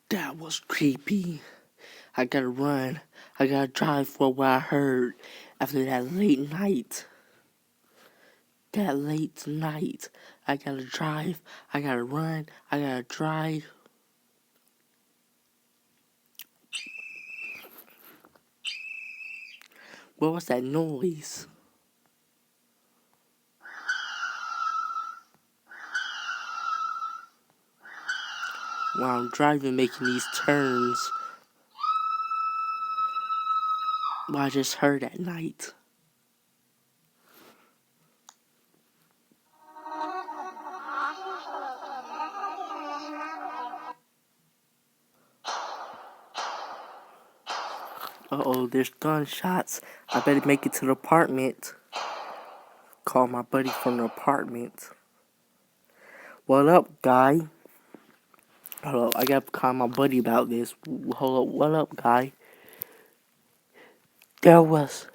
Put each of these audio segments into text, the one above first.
That was creepy. I gotta run. I gotta drive for what I heard after that late night. That late night. I gotta drive. I gotta run. I gotta drive. What was that noise? While I'm driving, making these turns. What I just heard at night. Uh-oh, there's gunshots. I better make it to the apartment. Call my buddy from the apartment. What up, guy? Hold up, I gotta call my buddy about this. Hold up, what up, guy? There was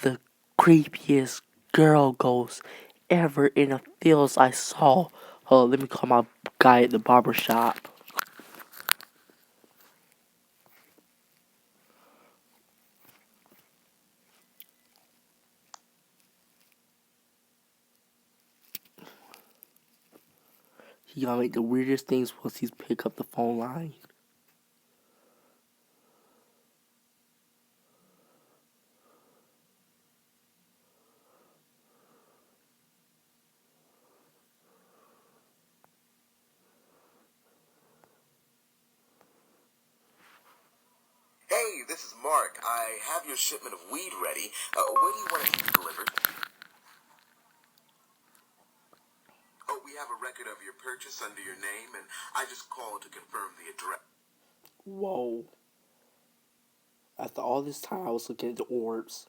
the creepiest girl ghost ever in the fields I saw. Hold on, let me call my guy at the barber shop. He gonna make the weirdest things once he pick up the phone line. Hey, this is Mark. I have your shipment of weed ready. Where do you want it delivered? Oh, we have a record of your purchase under your name, and I just called to confirm the address. Whoa. After all this time, I was looking at the orbs.